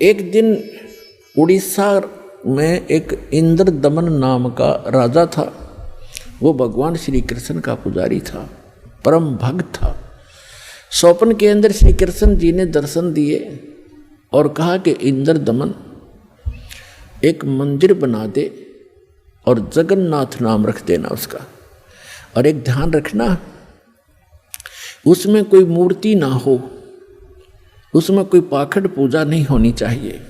एक दिन उड़ीसा में एक इंद्र दमन नाम का राजा था। वो भगवान श्री कृष्ण का पुजारी था, परम भक्त था। स्वप्न के अंदर श्री कृष्ण जी ने दर्शन दिए और कहा कि इंद्र दमन एक मंदिर बना दे और जगन्नाथ नाम रख देना उसका, और एक ध्यान रखना उसमें कोई मूर्ति ना हो, उसमें कोई पाखंड पूजा नहीं होनी चाहिए,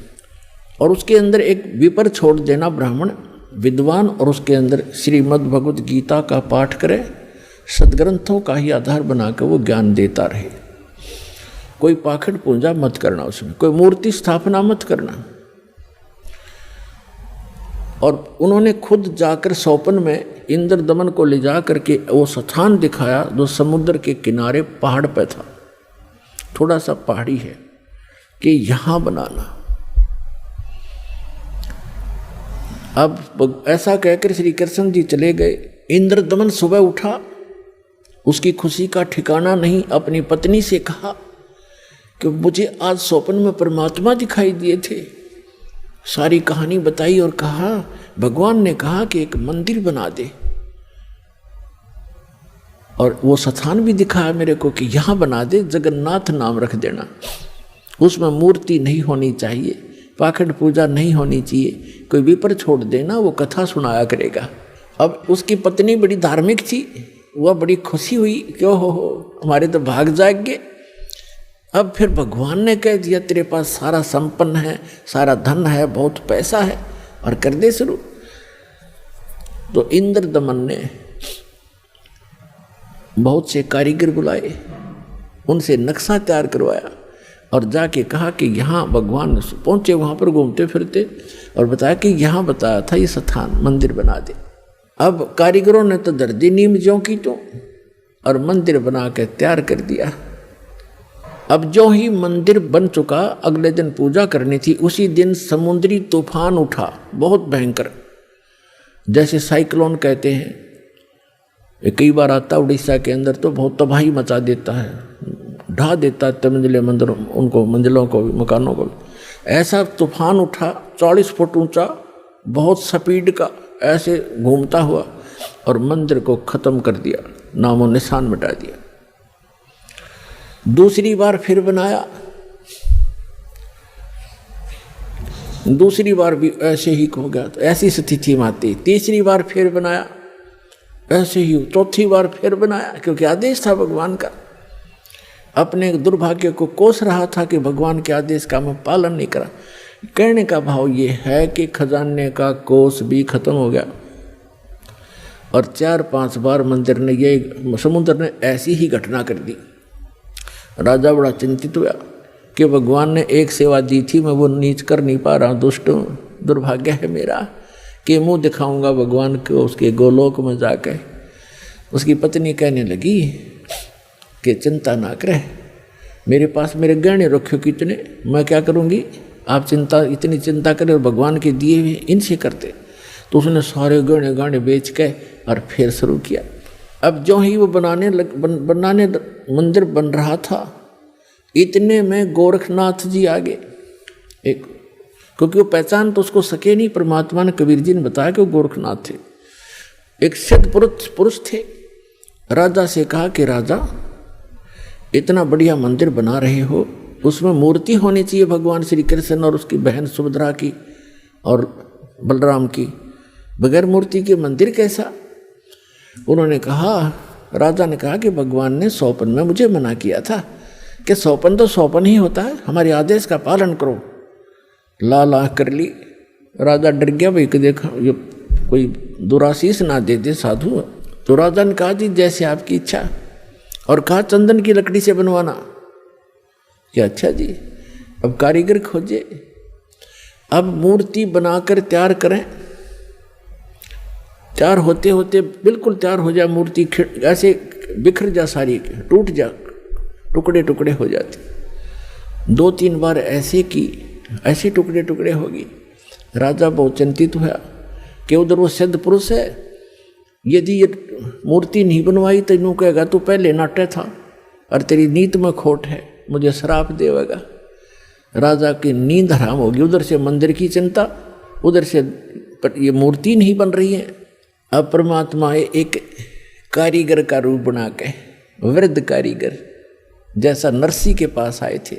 और उसके अंदर एक विपर छोड़ देना ब्राह्मण विद्वान, और उसके अंदर श्रीमद् भगवद गीता का पाठ करे, सदग्रंथों का ही आधार बनाकर वो ज्ञान देता रहे। कोई पाखंड पूजा मत करना, उसमें कोई मूर्ति स्थापना मत करना। और उन्होंने खुद जाकर स्वप्न में इंद्र दमन को ले जा करके वो स्थान दिखाया जो समुद्र के किनारे पहाड़ पे था, थोड़ा सा पहाड़ी है, कि यहाँ बनाना। अब ऐसा कहकर श्री कृष्ण जी चले गए। इंद्र दमन सुबह उठा, उसकी खुशी का ठिकाना नहीं। अपनी पत्नी से कहा कि मुझे आज स्वप्न में परमात्मा दिखाई दिए थे। सारी कहानी बताई और कहा भगवान ने कहा कि एक मंदिर बना दे, और वो स्थान भी दिखाया मेरे को कि यहाँ बना दे, जगन्नाथ नाम रख देना, उसमें मूर्ति नहीं होनी चाहिए, पाखंड पूजा नहीं होनी चाहिए, कोई विपर छोड़ देना, वो कथा सुनाया करेगा। अब उसकी पत्नी बड़ी धार्मिक थी, वह बड़ी खुशी हुई, क्यों हो हमारे तो भाग जाग गए। अब फिर भगवान ने कह दिया तेरे पास सारा संपन्न है, सारा धन है, बहुत पैसा है, और कर दे शुरू। तो इंद्र दमन ने बहुत से कारीगर बुलाए, उनसे नक्शा तैयार करवाया और जाके कहा कि यहाँ भगवान पहुँचे, वहाँ पर घूमते फिरते, और बताया कि यहाँ बताया था ये स्थान मंदिर बना दे। अब कारीगरों ने तो दर्दी नीम ज्यों की तो, और मंदिर बना के तैयार कर दिया। अब जो ही मंदिर बन चुका, अगले दिन पूजा करनी थी। उसी दिन समुद्री तूफान उठा, बहुत भयंकर, जैसे साइक्लोन कहते हैं। कई बार आता उड़ीसा के अंदर तो बहुत तबाही मचा देता है, ढा देता है मंजिले मंदिरों, उनको मंजिलों को भी, मकानों को भी। ऐसा तूफान उठा 40 फुट ऊंचा, बहुत स्पीड का, ऐसे घूमता हुआ, और मंदिर को खत्म कर दिया, नामो निशान मिटा दिया। दूसरी बार फिर बनाया, दूसरी बार भी ऐसे ही हो गया, तो ऐसी स्थिति में आती। तीसरी बार फिर बनाया, ऐसे ही। चौथी बार फिर बनाया, क्योंकि आदेश था भगवान का। अपने दुर्भाग्य को कोस रहा था कि भगवान के आदेश का मैं पालन नहीं करा। कहने का भाव ये है कि खजाने का कोस भी खत्म हो गया, और 4-5 बार मंदिर ने, ये समुद्र ने ऐसी ही घटना कर दी। राजा बड़ा चिंतित हुआ कि भगवान ने एक सेवा दी थी, मैं वो नीच कर नहीं पा रहा, दुष्ट हूँ, दुर्भाग्य है मेरा कि मुंह दिखाऊंगा भगवान को उसके गोलोक में जाकर। उसकी पत्नी कहने लगी कि चिंता ना करे, मेरे पास मेरे गहने रखे कितने, मैं क्या करूँगी, आप इतनी चिंता करें, और भगवान के दिए हुए इनसे करते। तो उसने सारे गहने गाने बेच के और फिर शुरू किया। अब जो ही वो बनाने मंदिर बन रहा था, इतने में गोरखनाथ जी आगे, एक, क्योंकि वो पहचान तो उसको सके नहीं, परमात्मा ने, कबीर जी ने बताया कि वो गोरखनाथ थे। एक सिद्ध पुरुष थे। राजा से कहा कि राजा, इतना बढ़िया मंदिर बना रहे हो, उसमें मूर्ति होनी चाहिए भगवान श्री कृष्ण और उसकी बहन सुभद्रा की और बलराम की, बगैर मूर्ति के मंदिर कैसा। उन्होंने कहा, राजा ने कहा कि भगवान ने स्वप्न में मुझे मना किया था कि स्वप्न तो स्वप्न ही होता है, हमारे आदेश का पालन करो। ला कर ली। राजा डर गया, भाई कि देखा ये कोई दुराशीष ना दे दे साधु। तो राजा ने कहा जी जैसे आपकी इच्छा, और कहा चंदन की लकड़ी से बनवाना। क्या अच्छा जी। अब कारीगर खोजे, अब मूर्ति बनाकर तैयार करें। तैयार होते होते बिल्कुल तैयार हो जाए मूर्ति, ऐसे बिखर जा, सारी टूट जा, टुकड़े टुकड़े हो जाते। 2-3 बार ऐसे की, ऐसे टुकड़े टुकड़े होगी। राजा बहुत चिंतित हुआ कि उधर वो सिद्ध पुरुष है, यदि ये मूर्ति नहीं बनवाई तो यूँ कहेगा तू पहले नाट्य था और तेरी नीत में खोट है, मुझे श्राप देगा। राजा की नींद हराम होगी। उधर से मंदिर की चिंता, उधर से ये मूर्ति नहीं बन रही है। अब परमात्मा एक कारीगर का रूप बना के, वृद्ध कारीगर जैसा नरसी के पास आए थे,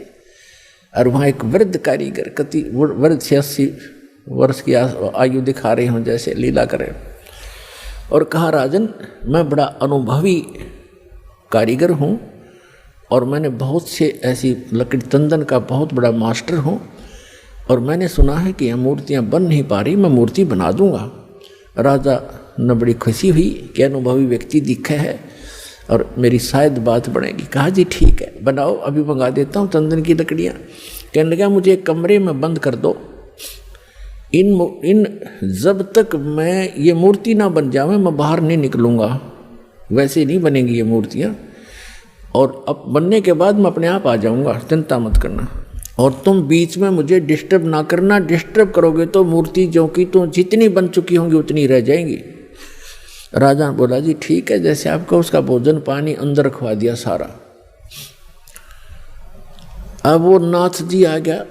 और वहाँ एक वृद्ध कारीगर कति वृद्ध 86 वर्ष की आयु दिखा रहे हों जैसे लीला करें, और कहा राजन मैं बड़ा अनुभवी कारीगर हूँ और मैंने बहुत से ऐसी लकड़ी तंदन का बहुत बड़ा मास्टर हूँ, और मैंने सुना है कि यह मूर्तियाँ बन नहीं पा रही, मैं मूर्ति बना दूँगा। राजा ने बड़ी खुशी हुई कि अनुभवी व्यक्ति दिखे है और मेरी शायद बात बनेगी। कहा जी ठीक है बनाओ, अभी मंगा देता हूँ तंदन की लकड़ियाँ। कहने लगा मुझे एक कमरे में बंद कर दो, इन जब तक मैं ये मूर्ति ना बन जावे मैं बाहर नहीं निकलूँगा, वैसे नहीं बनेंगी ये मूर्तियाँ, और अब बनने के बाद मैं अपने आप आ जाऊँगा, चिंता मत करना, और तुम बीच में मुझे डिस्टर्ब ना करना, डिस्टर्ब करोगे तो मूर्ति जो कि तो जितनी बन चुकी होंगी उतनी रह जाएंगी। राजा ने बोला जी ठीक है जैसे आपका, उसका भोजन पानी अंदर रखवा दिया सारा। अब वो नाथ जी आ गया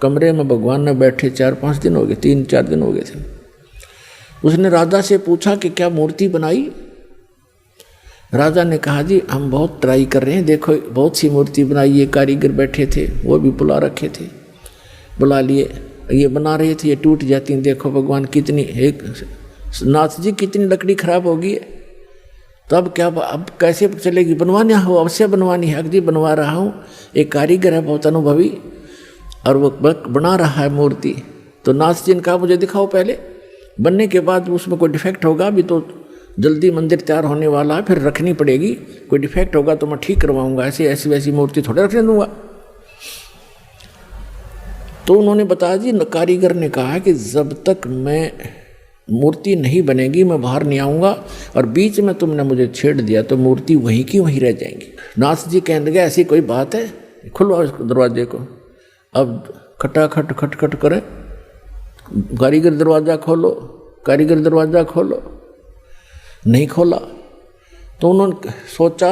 कमरे में, भगवान ने बैठे 4-5 दिन हो गए, 3-4 दिन हो गए थे। उसने राजा से पूछा कि क्या मूर्ति बनाई? राजा ने कहा जी हम बहुत ट्राई कर रहे हैं, देखो बहुत सी मूर्ति बनाई, ये कारीगर बैठे थे वो भी बुला रखे थे, बुला लिए, ये बना रहे थे, ये टूट जाती हैं, देखो भगवान कितनी, एक नाथ जी कितनी लकड़ी खराब होगी है, तो अब क्या, अब कैसे चलेगी? बनवानी हो, अवश्य बनवानी है, अगदी बनवा रहा हूँ, एक कारीगर है बहुत अनुभवी और वो बना रहा है मूर्ति। तो नाथ जी ने कहा मुझे दिखाओ पहले, बनने के बाद उसमें कोई डिफेक्ट होगा, अभी तो जल्दी मंदिर तैयार होने वाला है, फिर रखनी पड़ेगी, कोई डिफेक्ट होगा तो मैं ठीक करवाऊंगा, ऐसी वैसी मूर्ति थोड़े रखने दूंगा। तो उन्होंने बताया जी, कारीगर ने कहा कि जब तक मैं मूर्ति नहीं बनेगी मैं बाहर नहीं आऊँगा, और बीच में तुमने मुझे छेड़ दिया तो मूर्ति वहीं की वहीं रह जाएंगी। नाथ जी कहने लगे ऐसी कोई बात है, खुलवाओ इस दरवाजे को। अब खटाखट खटखट करे, कारीगर दरवाज़ा खोलो, कारीगर दरवाज़ा खोलो, नहीं खोला। तो उन्होंने सोचा,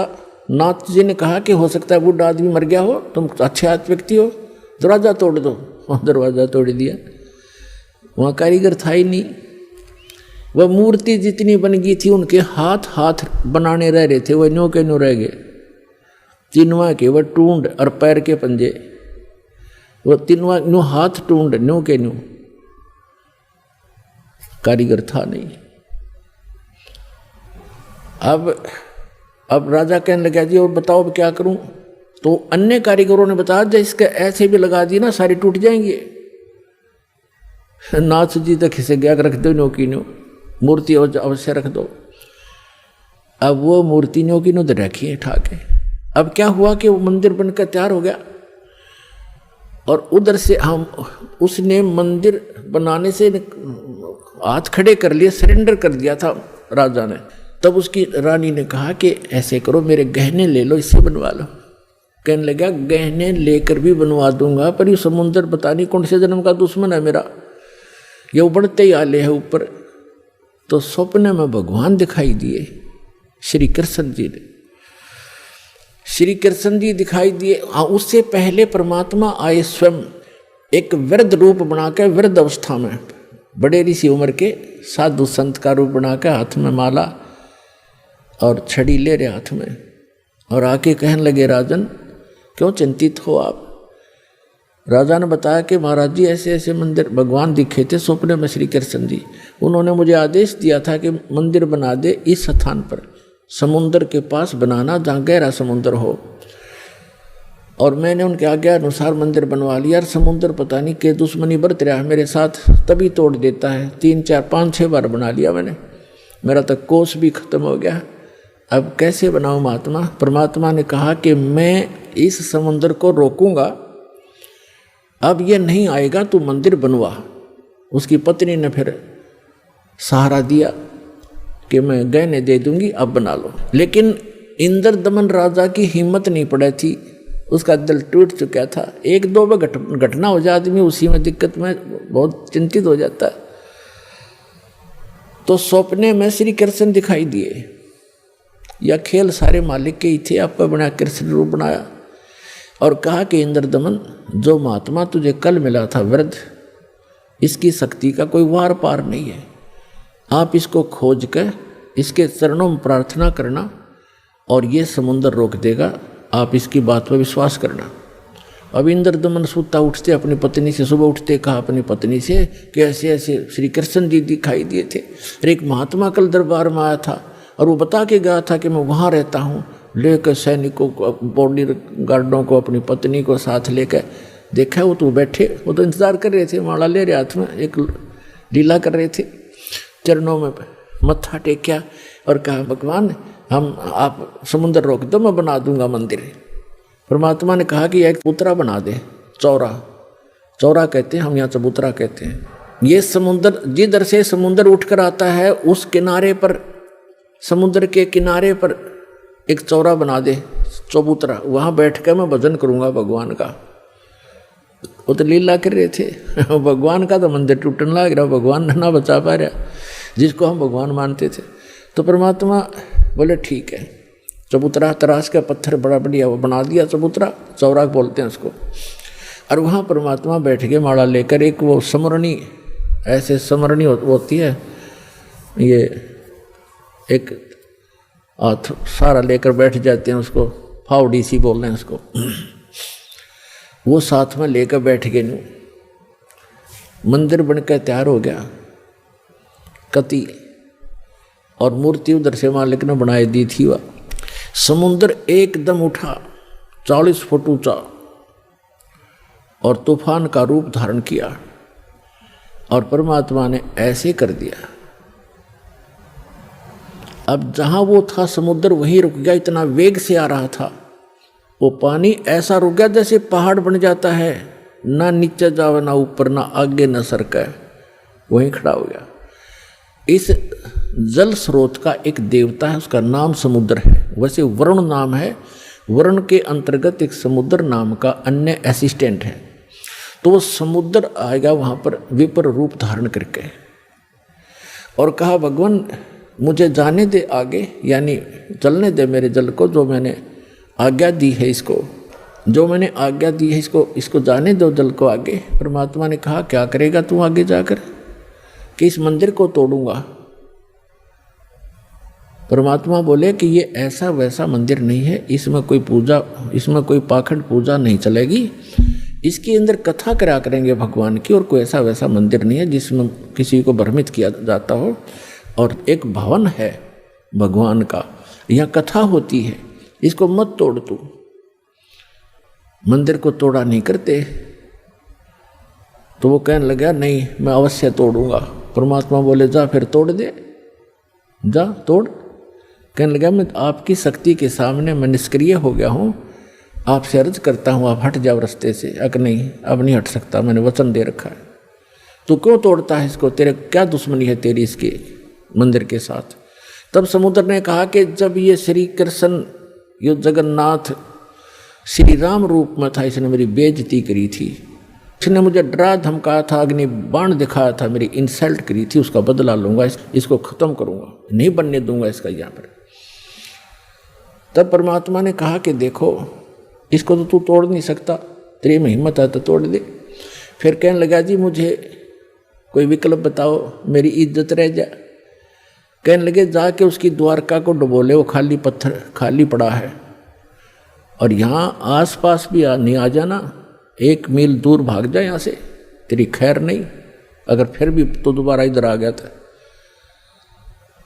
नाथ जी ने कहा कि हो सकता है बूढ़ा आदमी मर गया हो, तुम अच्छे व्यक्ति हो, दरवाज़ा तोड़ दो। दरवाज़ा तोड़ दिया, वहाँ कारीगर था ही नहीं। वह मूर्ति जितनी बन गई थी उनके हाथ हाथ बनाने रह रहे थे, वह न्यों के न्यों रह गए, तीनवा के वह टूंड और पैर के पंजे, वह तीनवा न्यों हाथ टूंड न्यों के न्यों, कारीगर था नहीं। अब राजा कहने लगा जी और बताओ अब क्या करूं? तो अन्य कारीगरों ने बताया जब इसके ऐसे भी लगा दी ना सारी टूट जाएंगे। नाथ जी तक खिसे गया, रख दो न्यों की न्यों, मूर्ति अवश्य रख दो। अब वो मूर्ति न्यों की न्यों रखी है ठाके। अब क्या हुआ कि वो मंदिर बनकर तैयार हो गया, और उधर से हम उसने मंदिर बनाने से हाथ खड़े कर लिए, सरेंडर कर दिया था राजा ने। तब उसकी रानी ने कहा कि ऐसे करो मेरे गहने ले लो, इससे बनवा लो। कहने लगा गहने लेकर भी बनवा दूंगा, पर ये समुंदर पता नहीं कौन से जन्म का दुश्मन है मेरा, ये उबड़ते ही आले है ऊपर। तो स्वप्न में भगवान दिखाई दिए, श्री कृष्ण जी ने, श्री कृष्ण जी दिखाई दिए। हाँ, उससे पहले परमात्मा आए स्वयं एक वृद्ध रूप बनाकर, वृद्ध अवस्था में बड़े ऋषि उम्र के साधु संत का रूप बनाकर, हाथ में माला और छड़ी ले रहे हाथ में, और आके कहने लगे राजन क्यों चिंतित हो आप? राजा ने बताया कि महाराज जी ऐसे ऐसे मंदिर भगवान दिखे थे स्वप्न में श्री कृष्ण जी, उन्होंने मुझे आदेश दिया था कि मंदिर बना दे इस स्थान पर, समुद्र के पास बनाना जहाँ गहरा समुद्र हो, और मैंने उनके आज्ञा अनुसार मंदिर बनवा लिया। और समुद्र पता नहीं के दुश्मनी बरत रहा है मेरे साथ, तभी तोड़ देता है, 3, 4, 5, 6 बार बना लिया मैंने, मेरा तक कोष भी खत्म हो गया, अब कैसे बनाऊं महात्मा? परमात्मा ने कहा कि मैं इस समुद्र को रोकूंगा, अब ये नहीं आएगा, तू मंदिर बनवा। उसकी पत्नी ने फिर सहारा दिया कि मैं गहने दे दूंगी, अब बना लो। लेकिन इंद्र दमन राजा की हिम्मत नहीं पड़ी थी, उसका दिल टूट चुका था। 1-2 बार घटना हो जाए आदमी उसी में दिक्कत में बहुत चिंतित हो जाता है। तो सपने में श्री कृष्ण दिखाई दिए, या खेल सारे मालिक के ही थे, आपका बना कृष्ण रूप बनाया। और कहा कि इंद्रदमन, जो महात्मा तुझे कल मिला था वृद्ध, इसकी शक्ति का कोई वार पार नहीं है। आप इसको खोज कर इसके चरणों में प्रार्थना करना और ये समुद्र रोक देगा। आप इसकी बात पर विश्वास करना। अब इंद्रदमन सूता उठते अपनी पत्नी से, सुबह उठते कहा अपनी पत्नी से कि ऐसे ऐसे श्री कृष्ण जी दिखाई दिए थे और एक महात्मा कल दरबार में आया था और वो बता के गया था कि मैं वहाँ रहता हूँ। लेकर सैनिकों को, बॉडी गार्डों को, अपनी पत्नी को साथ लेकर देखा, वो तो बैठे, वो तो इंतजार कर रहे थे, माला ले रहे हाथ में, एक लीला कर रहे थे। चरणों में मत्था टेक्या और कहा भगवान आप समुद्र रोक दो, मैं बना दूंगा मंदिर। परमात्मा ने कहा कि एक चबूतरा बना दे, चौरा कहते हैं हम, यहाँ चबूतरा कहते हैं। ये समुद्र जिधर से समुद्र उठकर आता है उस किनारे पर, समुद्र के किनारे पर एक चौरा बना दे, चबूतरा, वहाँ बैठ कर मैं भजन करूँगा भगवान का। वो तो लीला कर रहे थे, भगवान का तो मंदिर टूटने लग रहा, भगवान ना बचा पा रहा जिसको हम भगवान मानते थे। तो परमात्मा बोले ठीक है, चबूतरा तराश का पत्थर बड़ा बढ़िया वो बना दिया, चबूतरा, चौरा बोलते हैं उसको। और वहाँ परमात्मा बैठ के माला लेकर, एक वो समरणी, ऐसे समरणी होती है, ये एक हाथ सारा लेकर बैठ जाते हैं, उसको फावड़ी सी बोल रहे हैं उसको, वो साथ में लेकर बैठ गए। मंदिर बनकर तैयार हो गया, कति और मूर्ति उधर से मालिक ने बनाई दी थी। वह समुद्र एकदम उठा, 40 फुट ऊंचा, और तूफान का रूप धारण किया और परमात्मा ने ऐसे कर दिया। अब जहां वो था समुद्र वहीं रुक गया, इतना वेग से आ रहा था वो पानी, ऐसा रुक गया जैसे पहाड़ बन जाता है, ना नीचे जावे ना ऊपर, ना आगे ना सरके, वहीं खड़ा हो गया। इस जल स्रोत का एक देवता है, उसका नाम समुद्र है। वैसे वरुण नाम है, वरुण के अंतर्गत एक समुद्र नाम का अन्य असिस्टेंट है। तो वो समुद्र आएगा वहाँ पर विपर रूप धारण करके और कहा भगवान मुझे जाने दे आगे, यानी चलने दे मेरे जल को, जो मैंने आज्ञा दी है इसको, जो मैंने आज्ञा दी है इसको जाने दो जल को आगे। परमात्मा ने कहा क्या करेगा तू आगे जाकर? कि इस मंदिर को तोड़ूंगा। परमात्मा बोले कि ये ऐसा वैसा मंदिर नहीं है, इसमें कोई पूजा, इसमें कोई पाखंड पूजा नहीं चलेगी, इसके अंदर कथा करा करेंगे भगवान की, और कोई ऐसा वैसा मंदिर नहीं है जिसमें किसी को भ्रमित किया जाता हो। और एक भवन है भगवान का, यहाँ कथा होती है, इसको मत तोड़ तू। मंदिर को तोड़ा नहीं करते। तो वो कहने लगा नहीं मैं अवश्य तोड़ूंगा। परमात्मा बोले जा फिर तोड़ दे, जा तोड़। कहने लगा मैं आपकी शक्ति के सामने मैं निष्क्रिय हो गया हूँ, आपसे अर्ज करता हूँ आप हट जाओ रास्ते से। अगर नहीं अब नहीं हट सकता, मैंने वचन दे रखा है। तू क्यों तोड़ता है इसको, तेरे क्या दुश्मनी है तेरी इसके मंदिर के साथ? तब समुद्र ने कहा कि जब ये श्री कृष्ण यो जगन्नाथ श्री राम रूप में था, इसने मेरी बेइज्जती करी थी, इसने मुझे डरा धमकाया था, अग्नि बाण दिखाया था, मेरी इंसल्ट करी थी, उसका बदला लूंगा, इसको खत्म करूंगा, नहीं बनने दूंगा इसका यहाँ पर। तब परमात्मा ने कहा कि देखो इसको तो तू तोड़ नहीं सकता, तेरी में हिम्मत है तो तोड़ दे। फिर कहने लगा जी मुझे कोई विकल्प बताओ, मेरी इज्जत रह जाए। कहने लगे जाके उसकी द्वारका को डुबो ले, वो खाली पत्थर खाली पड़ा है, और यहाँ आसपास भी नहीं आ जाना, 1 मील दूर भाग जाए यहाँ से, तेरी खैर नहीं। अगर फिर भी तो दोबारा इधर आ गया था।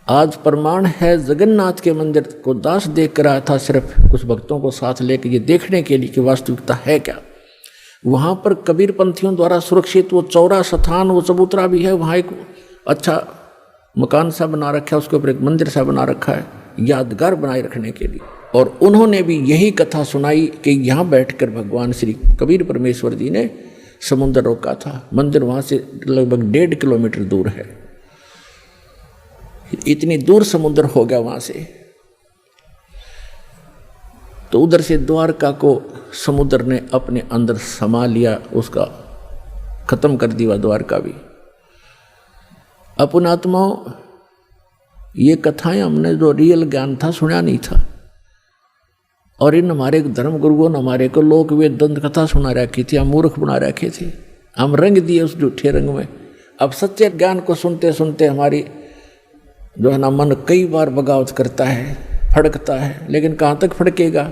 आज प्रमाण है जगन्नाथ के मंदिर को दास देख कर आया था, सिर्फ कुछ भक्तों को साथ लेकर ये देखने के लिए कि वास्तविकता है क्या। वहाँ पर कबीर पंथियों द्वारा सुरक्षित वो चौरा स्थान, वो चबूतरा भी है, वहाँ एक अच्छा मकान सा बना रखा है, उसके ऊपर एक मंदिर सा बना रखा है यादगार बनाए रखने के लिए। और उन्होंने भी यही कथा सुनाई कि यहाँ बैठकर भगवान श्री कबीर परमेश्वर जी ने समुद्र रोका था। मंदिर वहाँ से लगभग 1.5 किलोमीटर दूर है, इतनी दूर समुद्र हो गया वहाँ से। तो उधर से द्वारका को समुद्र ने अपने अंदर समा लिया, उसका खत्म कर दिया द्वारका भी। अपन आत्माओं ये कथाएं हमने जो रियल ज्ञान था सुना नहीं था, और इन हमारे धर्म गुरुओं ने हमारे को लोक वेद दंत कथा सुना रखी थी, हम मूर्ख बना रखे थे, हम रंग दिए उस झूठे रंग में। अब सच्चे ज्ञान को सुनते सुनते हमारी जो है ना मन कई बार बगावत करता है, फड़कता है, लेकिन कहाँ तक फड़केगा,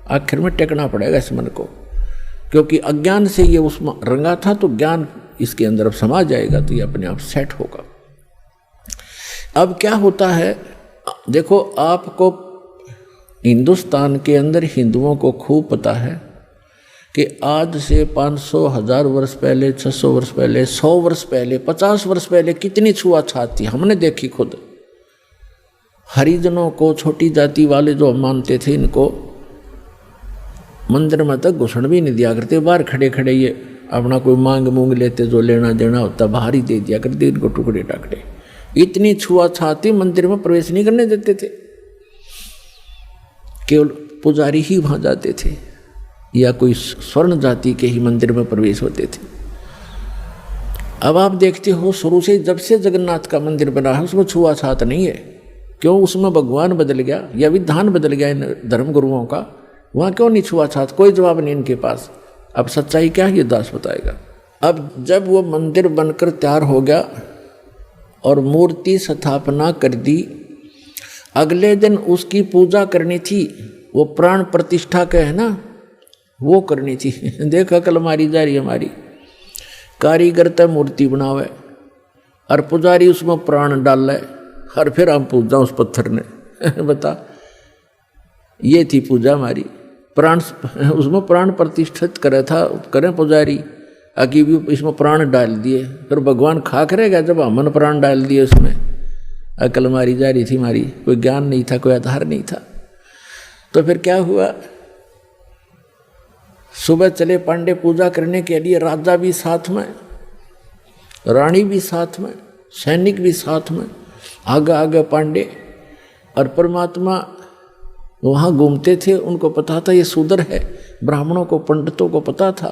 आखिर में टेकना पड़ेगा इस मन को, क्योंकि अज्ञान से ये उस रंगा था, तो ज्ञान इसके अंदर अब समा जाएगा, तो ये अपने आप सेट होगा। अब क्या होता है, देखो आपको हिंदुस्तान के अंदर हिंदुओं को खूब पता है कि आज से 500 1000 वर्ष पहले, 600 वर्ष पहले, 100 वर्ष पहले, 50 वर्ष पहले कितनी छुआछात थी, हमने देखी खुद। हरिजनों को, छोटी जाति वाले जो हम मानते थे, इनको मंदिर में तक घुसण भी नहीं दिया करते, बाहर खड़े खड़े ये अपना कोई मांग मूंग लेते, जो लेना देना होता बाहर ही दे दिया करते, इनको टुकड़े टाकड़े। इतनी छुआछात थी, मंदिर में प्रवेश नहीं करने देते थे, केवल पुजारी ही वहां जाते थे या कोई स्वर्ण जाति के ही मंदिर में प्रवेश होते थे। अब आप देखते हो शुरू से जब से जगन्नाथ का मंदिर बना है उसमें छुआछात नहीं है। क्यों? उसमें भगवान बदल गया या विधान बदल गया इन धर्म गुरुओं का, वहाँ क्यों नहीं छुआछात? कोई जवाब नहीं इनके पास। अब सच्चाई क्या है ये दास बताएगा। अब जब वो मंदिर बनकर तैयार हो गया और मूर्ति स्थापना कर दी, अगले दिन उसकी पूजा करनी थी, वो प्राण प्रतिष्ठा के है ना, वो करनी थी। देख अकल मारी जा रही हमारी। कारीगर तो मूर्ति बनावे और पुजारी उसमें प्राण डाल और फिर हम पूजा उस पत्थर ने। बता, ये थी पूजा हमारी। प्राण उसमें प्राण प्रतिष्ठित करे था, करें पुजारी, आगे भी इसमें प्राण डाल दिए, फिर भगवान खा करेगा जब हमने प्राण डाल दिए उसमें। अकल मारी जा रही थी हमारी, कोई ज्ञान नहीं था, कोई आधार नहीं था। तो फिर क्या हुआ, सुबह चले पांडे पूजा करने के लिए, राजा भी साथ में, रानी भी साथ में, सैनिक भी साथ में, आगे आगे पांडे। और परमात्मा वहाँ घूमते थे, उनको पता था ये शूद्र है। ब्राह्मणों को, पंडितों को पता था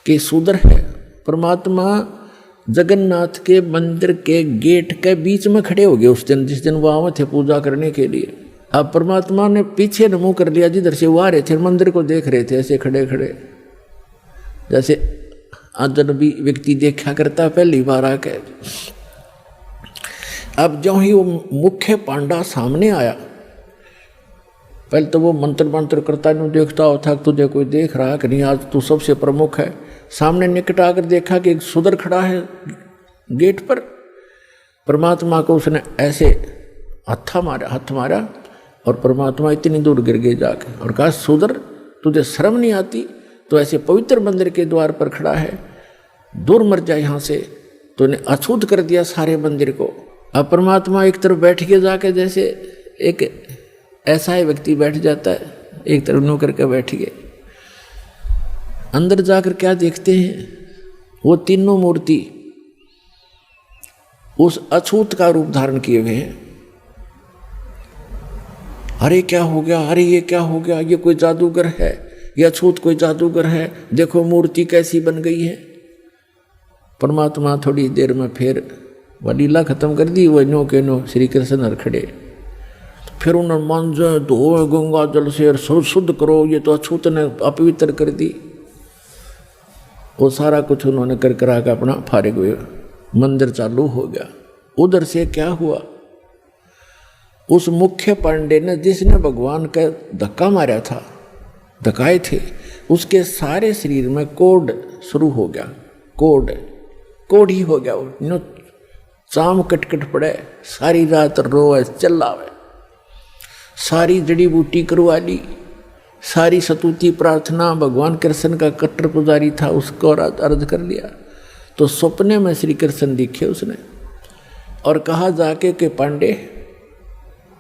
कि शूद्र है। परमात्मा जगन्नाथ के मंदिर के गेट के बीच में खड़े हो गए उस दिन, जिस दिन वो आए थे पूजा करने के लिए। अब परमात्मा ने पीछे न मुँह कर लिया, जिधर से वो आ रहे थे मंदिर को देख रहे थे, ऐसे खड़े खड़े, जैसे अजनबी व्यक्ति देखा करता पहली बार आके। अब जो ही वो मुख्य पांडा सामने आया, पहले तो वो मंत्र मंत्र करता नहीं देखता होता, तुझे कोई देख रहा कि नहीं, आज तू सबसे प्रमुख है। सामने निकट आकर देखा कि एक शूद्र खड़ा है गेट पर। परमात्मा को उसने ऐसे हाथ मारा और परमात्मा इतनी दूर गिर गए जाके और कहा, शूद्र तुझे शर्म नहीं आती? तो ऐसे पवित्र मंदिर के द्वार पर खड़ा है, दूर मर जाए यहाँ से। तो ने अछूत कर दिया सारे मंदिर को। अब परमात्मा एक तरफ बैठ के जाके, जैसे एक ऐसा ही व्यक्ति बैठ जाता है, एक तरफ नो करके बैठ गए। अंदर जाकर क्या देखते हैं, वो तीनों मूर्ति उस अछूत का रूप धारण किए हुए हैं। अरे क्या हो गया, अरे ये क्या हो गया, ये कोई जादूगर है, ये अछूत कोई जादूगर है, देखो मूर्ति कैसी बन गई है। परमात्मा थोड़ी देर में फिर वह लीला खत्म कर दी। वो नो के नो श्री कृष्ण खड़े, फिर उन्होंने मांझे धोए गंगा जल से शुद्ध करो, ये तो अछूत ने अपवित्र कर दी। वो सारा कुछ उन्होंने कर करा के अपना फारिग हुए, मंदिर चालू हो गया। उधर से क्या हुआ, उस मुख्य पांडे ने, जिसने भगवान का धक्का मारा था, धक्काए थे, उसके सारे शरीर में कोढ़ शुरू हो गया। कोढ़ ही हो गया। वो चाम कटकट पड़े, सारी रात रोए चिल्लावे, सारी जड़ी बूटी करवा ली, सारी सतुति प्रार्थना। भगवान कृष्ण का कट्टर पुजारी था, उसको अर्ज कर लिया। तो सपने में श्री कृष्ण दिखे उसने और कहा जाके कि पांडे,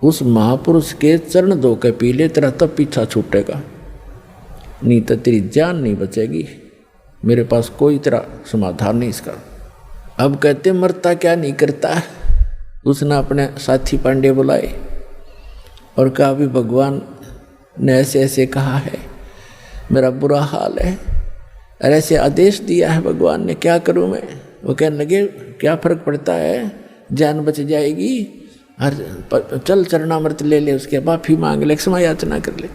उस महापुरुष के चरण धो के पी ले, तेरा तब पीछा छूटेगा, नहीं तो तेरी जान नहीं बचेगी। मेरे पास कोई तेरा समाधान नहीं इसका। अब कहते मरता क्या नहीं करता। उसने अपने साथी पांडे बुलाए और कहा, भी भगवान ने ऐसे ऐसे कहा है, मेरा बुरा हाल है, और ऐसे आदेश दिया है भगवान ने, क्या करूं मैं? वो कहने लगे, क्या फर्क पड़ता है, जान बच जाएगी, और चल चरणामृत ले ले, उसके माफी मांग ले, क्षमा याचना कर ले।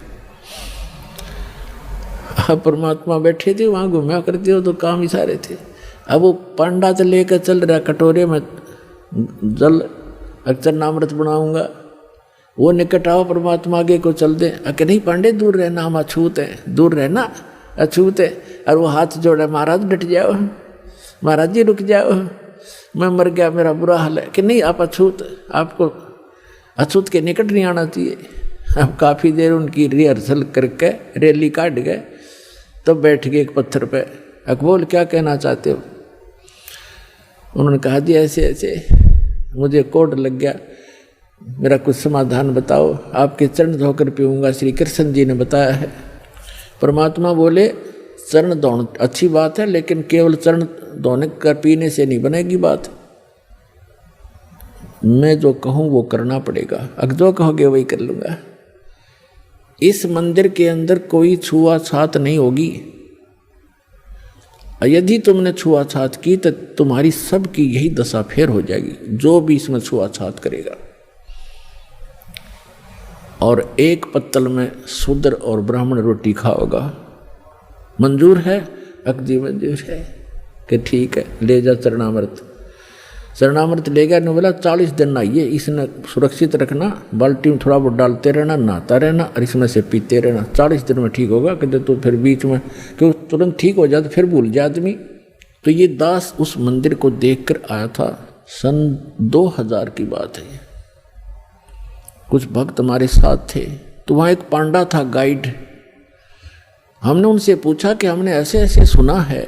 अब परमात्मा बैठे थे वहाँ घूमया करते हो तो काम ही सारे थे। अब वो पांडा तो लेकर चल रहा कटोरे में जल चरणामृत बनाऊंगा, वो निकट आओ परमात्मा आगे को चल दे। अके नहीं पांडे दूर रहना, हम अछूत हैं, दूर रहना अछूत है। और वो हाथ जोड़े, महाराज डट जाओ, महाराज जी रुक जाओ, मैं मर गया, मेरा बुरा हाल है। कि नहीं आप अछूत, आपको अछूत के निकट नहीं आना चाहिए। अब काफ़ी देर उनकी रिहर्सल करके रैली काट गए, तब बैठ गए एक पत्थर पे। अकबोल क्या कहना चाहते हो? उन्होंने कहा जी ऐसे ऐसे मुझे कोड लग गया, मेरा कुछ समाधान बताओ, आपके चरण धोकर पीऊँगा, श्री कृष्ण जी ने बताया है। परमात्मा बोले चरण धोना अच्छी बात है, लेकिन केवल चरण धोने कर पीने से नहीं बनेगी बात। मैं जो कहूँ वो करना पड़ेगा, अगर जो कहोगे वही कर लूँगा। इस मंदिर के अंदर कोई छुआछात नहीं होगी। यदि तुमने छुआछात की तो तुम्हारी सबकी यही दशा फेर हो जाएगी, जो भी इसमें छुआछात करेगा। और एक पत्तल में शूद्र और ब्राह्मण रोटी खाओगा। मंजूर है? अकजी मंजूर है। कि ठीक है, ले जा चरणामृत। चरणामृत ले गया, ने बोला 40 दिन नहाइए, इसने सुरक्षित रखना, बाल्टी में थोड़ा बहुत डालते रहना, नहाता रहना और इसमें से पीते रहना, 40 दिन में ठीक होगा। कहते तो फिर बीच में क्यों तुरंत ठीक हो जाए तो फिर भूल जाए आदमी। तो ये दास उस मंदिर को देखकर आया था, सन 2000 की बात है। कुछ भक्त हमारे साथ थे, तो वहाँ एक पांडा था गाइड। हमने उनसे पूछा कि हमने ऐसे ऐसे सुना है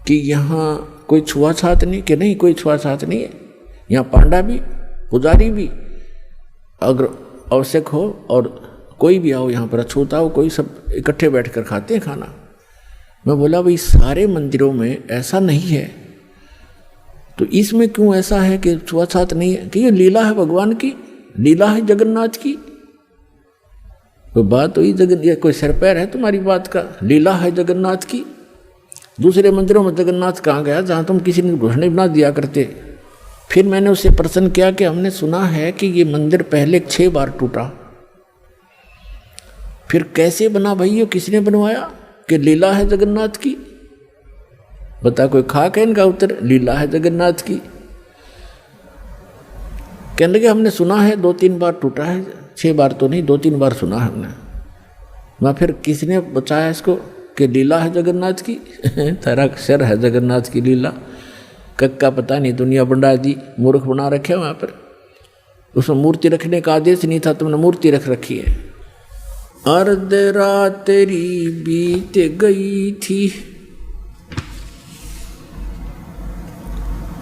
कि यहाँ कोई छुआछात नहीं। कि नहीं कोई छुआछात नहीं है, यहाँ पांडा भी पुजारी भी अगर आवश्यक हो और कोई भी आओ यहाँ पर अछूत आओ, कोई सब इकट्ठे बैठकर खाते हैं खाना। मैं बोला भाई सारे मंदिरों में ऐसा नहीं है, तो इसमें क्यों ऐसा है कि छुआछात नहीं है? कि ये लीला है भगवान की, लीला है जगन्नाथ की। तो बात हुई ये कोई सिर पैर है तुम्हारी बात का? लीला है जगन्नाथ की। दूसरे मंदिरों में जगन्नाथ कहाँ गया जहाँ तुम किसी ने घोषणा बना दिया करते? फिर मैंने उससे प्रश्न किया कि हमने सुना है कि ये मंदिर पहले 6 बार टूटा, फिर कैसे बना भाई, ये किसने बनवाया? कि लीला है जगन्नाथ की। बता कोई खाक है इनका उत्तर? लीला है जगन्नाथ की। कहने लगे हमने सुना है 2-3 बार टूटा है, 6 बार तो नहीं, 2-3 बार सुना है हमने। मैं फिर किसने बचाया इसको कि लीला है जगन्नाथ की? तेरा सिर है जगन्नाथ की लीला। कक्का पता नहीं दुनिया बंडा दी, मूर्ख बना रखे वहाँ पर। उसमें मूर्ति रखने का आदेश नहीं था, तुमने मूर्ति रख रखी है। अर्ध रात्रि बीत गई थी,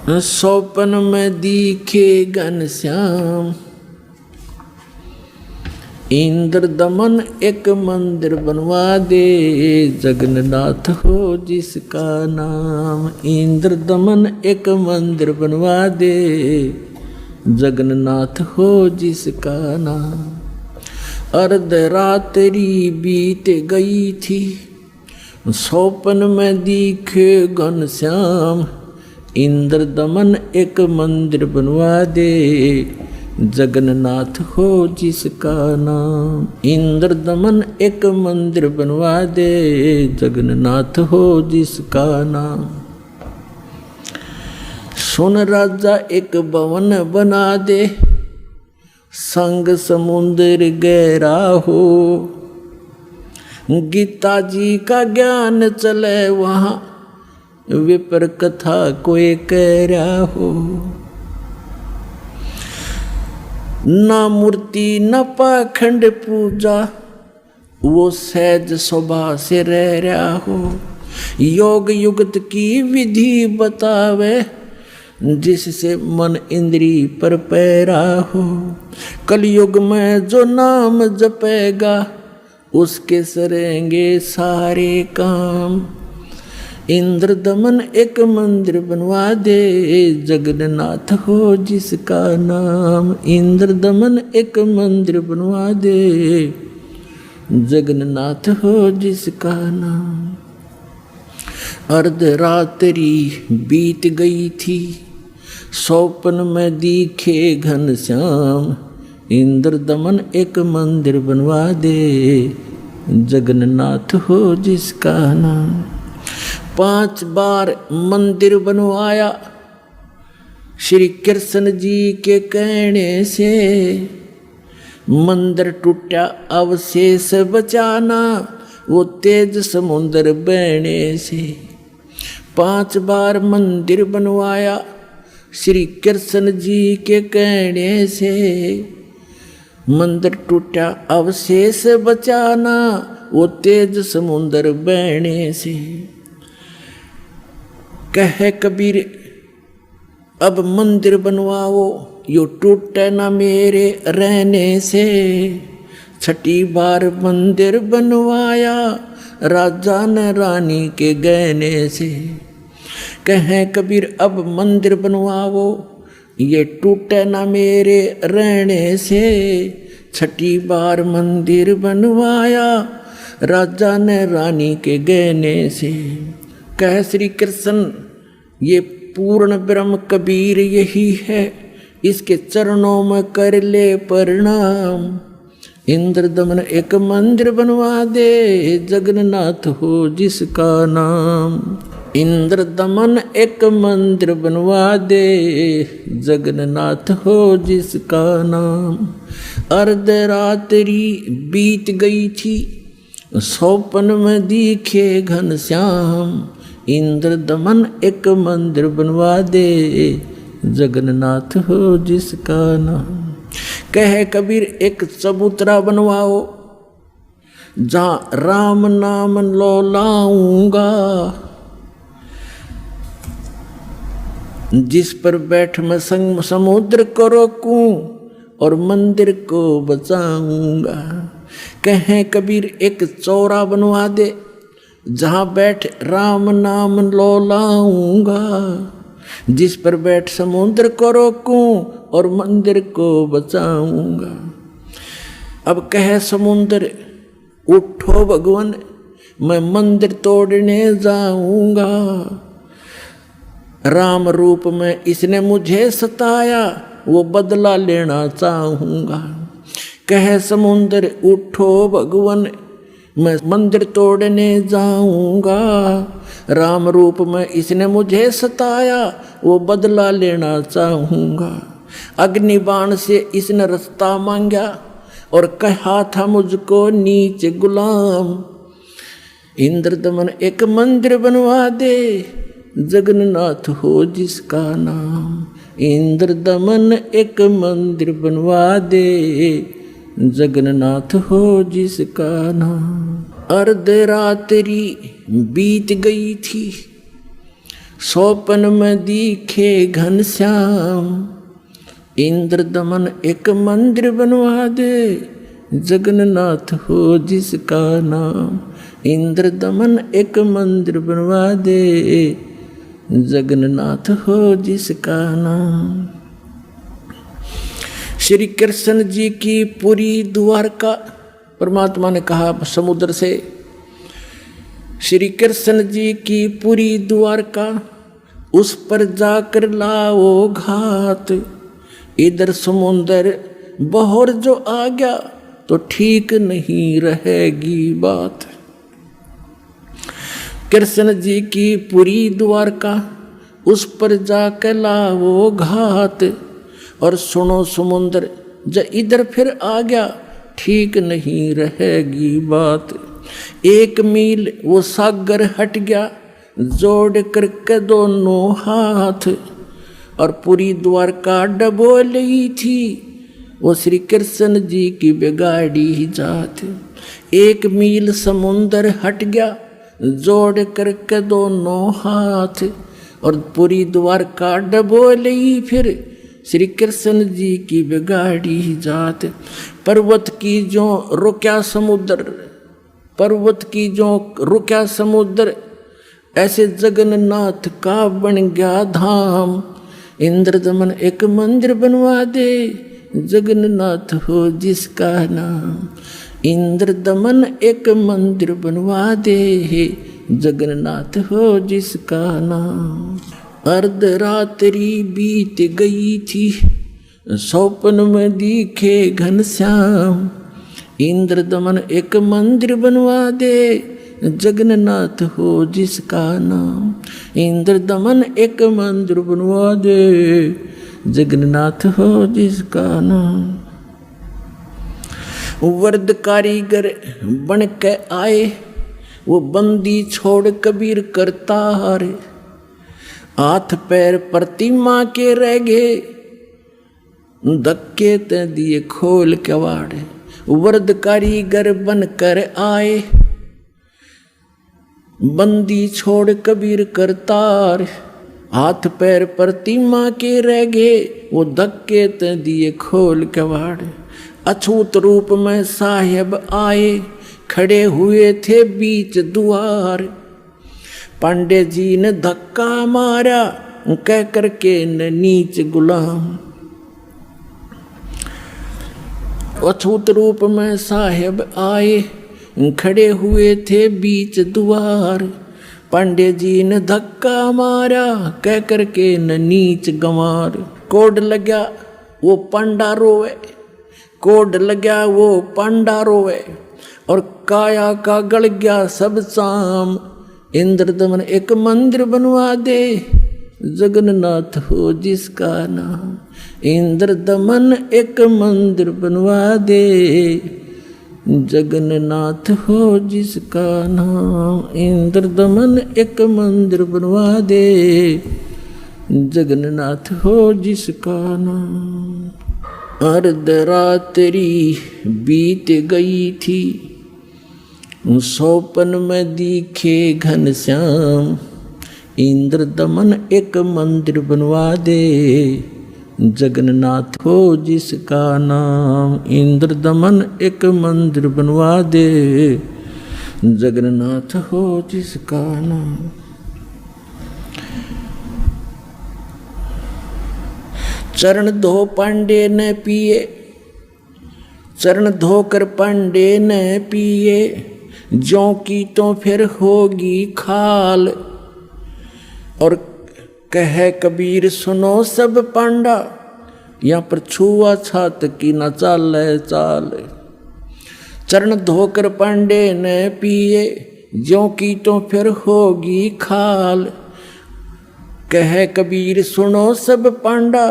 सौपन में दिखे घनश्याम, इंद्र दमन एक मंदिर बनवा दे, जगन्नाथ हो जिसका नाम। इंद्र दमन एक मंदिर बनवा दे, जगन्नाथ हो जिसका नाम। अर्ध रात्रि बीत गई थी, सौपन में दिखे घनश्याम, इंद्र दमन एक मंदिर बनवा दे, जगन्नाथ हो जिसका नाम। इंद्र दमन एक मंदिर बनवा दे, जगन्नाथ हो जिसका नाम। सुन राजा एक भवन बना दे, संग समुद्र गहरा हो, गीता जी का ज्ञान चले वहाँ, विपर कथा कोई कह रहा हो। ना मूर्ति न पाखंड पूजा, वो सहज स्वभाव से रह रहा हो। योग युगत की विधि बतावे, जिससे मन इंद्री पर पैरा हो। कलयुग में जो नाम जपेगा, उसके सरेंगे सारे काम। इंद्र दमन एक मंदिर बनवा दे, जगन्नाथ हो जिसका नाम। इंद्र दमन एक मंदिर बनवा दे, जगन्नाथ हो जिसका नाम। अर्ध रात्रि बीत गई थी, सौपन में दिखे घनश्याम, इंद्र दमन एक मंदिर बनवा दे, जगन्नाथ हो जिसका नाम। 5 बार मंदिर बनवाया श्री कृष्ण जी के कहने से, मंदिर टूटा अवशेष बचाना वो तेज समुद्र बहने से। 5 बार मंदिर बनवाया श्री कृष्ण जी के कहने से, मंदिर टूटा अवशेष बचाना वो तेज समुद्र बहने से। कहे कबीर अब मंदिर बनवाओ यो टूटे ना मेरे रहने से। 6ठी बार मंदिर बनवाया राजा ने रानी के गहने से। कहें कबीर अब मंदिर बनवाओ ये टूटे ना मेरे रहने से। 6ठी बार मंदिर बनवाया राजा ने रानी के गहने से। कह श्री कृष्ण ये पूर्ण ब्रह्म कबीर यही है, इसके चरणों में कर ले प्रणाम। इंद्र दमन एक मंदिर बनवा दे जगन्नाथ हो जिसका नाम। इंद्र दमन एक मंदिर बनवा दे जगन्नाथ हो जिसका नाम। अर्धरात्रि बीत गई थी सौपन में दिखे घनश्याम। इंद्र दमन एक मंदिर बनवा दे जगन्नाथ हो जिसका नाम। कहे कबीर एक चबूतरा बनवाओ जहाँ राम नाम लो लाऊंगा। जिस पर बैठ मैं संग समुद्र को रोकूं और मंदिर को बचाऊंगा। कहें कबीर एक चौरा बनवा दे जहाँ बैठ राम नाम लो लाऊंगा। जिस पर बैठ समुद्र को रोकूं और मंदिर को बचाऊंगा। अब कहे समुद्र उठो भगवान मैं मंदिर तोड़ने जाऊंगा। राम रूप में इसने मुझे सताया वो बदला लेना चाहूंगा। कहे समुद्र उठो भगवान मैं मंदिर तोड़ने जाऊंगा। राम रूप में इसने मुझे सताया वो बदला लेना चाहूंगा। अग्निबाण से इसने रास्ता मांगा और कहा था मुझको नीच गुलाम। इंद्र दमन एक मंदिर बनवा दे जगन्नाथ हो जिसका नाम। इंद्र दमन एक मंदिर बनवा दे जगन्नाथ हो जिसका नाम। अर्धरात्रि बीत गई थी सौपन में दिखे घनश्याम। इंद्र दमन एक मंदिर बनवा दे जगन्नाथ हो जिसका नाम। इंद्र दमन एक मंदिर बनवा दे जगन्नाथ हो जिसका नाम। श्री कृष्ण जी की पूरी द्वारका परमात्मा ने कहा समुद्र से, श्री कृष्ण जी की पूरी द्वारका उस पर जाकर लाओ घात। इधर समुद्र बहर जो आ गया तो ठीक नहीं रहेगी बात। कृष्ण जी की पूरी द्वारका उस पर जाकर लाओ घात। और सुनो समुद्र जब इधर फिर आ गया ठीक नहीं रहेगी बात। 1 मील वो सागर हट गया जोड़ करके दोनों हाथ। और पूरी द्वारका डबो ली थी वो श्री कृष्ण जी की बिगाड़ी जात। 1 मील समुद्र हट गया जोड़ करके दोनों हाथ। और पूरी द्वारका डबो ली फिर श्री कृष्ण जी की बिगाड़ी जात। पर्वत की जो रुक्या समुद्र, पर्वत की जो रुक्या समुद्र ऐसे जगन्नाथ का बन गया धाम। इंद्र दमन एक मंदिर बनवा दे जगन्नाथ हो जिसका नाम। इंद्र दमन एक मंदिर बनवा दे जगन्नाथ हो जिसका नाम। अर्धरात्रि बीत गई थी सौपन में दिखे घनश्याम। इंद्र दमन एक मंदिर बनवा दे, जगन्नाथ हो जिसका नाम। इंद्र दमन एक मंदिर बनवा दे, जगन्नाथ हो जिसका नाम। वर्द कारीगर बन के आए, वो बंदी छोड़ कबीर करता हारे। हाथ पैर प्रतिमा के रह गए, धक्के ते दिए खोल के वाड़े। वर्द कारीगर बन कर आए, बंदी छोड़ कबीर करतार। हाथ पैर प्रतिमा के रह गए, वो धक्के ते दिए खोल के वाड़े। अछूत रूप में साहेब आए, खड़े हुए थे बीच द्वार। पांडे जी ने धक्का मारा, कह करके न नीच गुलाम। अछूत रूप में साहेब आए, खड़े हुए थे बीच द्वार। पांडे जी ने धक्का मारा, कह करके न नीच गंवार। कोड लगा वो पांडा रोवे, कोड लगा वो पांडा रोवे। और काया का गल गया सब शाम। इंद्र दमन एक मंदिर बनवा दे, जगन्नाथ हो जिसका नाम। इंद्र दमन एक मंदिर बनवा दे, जगन्नाथ हो जिसका नाम। इंद्र दमन एक मंदिर बनवा दे, जगन्नाथ हो जिसका नाम। अर्धरात्रि बीत गई थी, सौपन में दिखे घनश्याम। इंद्र दमन एक मंदिर बनवा दे, जगन्नाथ हो जिसका नाम। इंद्र दमन एक मंदिर बनवा दे, जगन्नाथ हो जिसका नाम। चरण धो पांडे ने पिए, चरण धोकर पांडे ने पिए। ज्यों की तो फिर होगी खाल। और कहे कबीर सुनो सब पांडा, यहाँ पर छुआ छात की न चाले चाल। चरण धोकर पांडे ने पिए, ज्यों की तो फिर होगी खाल। कहे कबीर सुनो सब पांडा,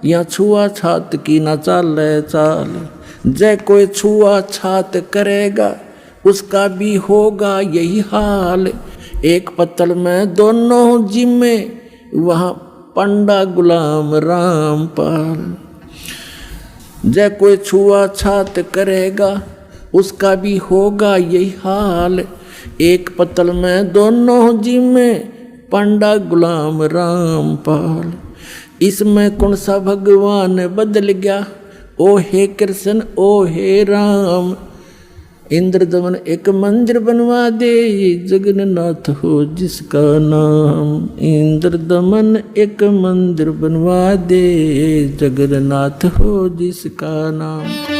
यहाँ छुआ छात की न चाले चाल। जय कोई छुआ छात करेगा, उसका भी होगा यही हाल। एक पत्तल में दोनों जिम्मे, वहाँ पंडा गुलाम रामपाल। जय कोई छुआ छात करेगा, उसका भी होगा यही हाल। एक पत्तल में दोनों जिम्मे, पंडा गुलाम रामपाल। इसमें कौन सा भगवान बदल गया, ओ हे कृष्ण ओ हे राम। इंद्र दमन एक मंदिर बनवा दे, जगन्नाथ हो जिसका नाम। इंद्र दमन एक मंदिर बनवा दे, जगन्नाथ हो जिसका नाम।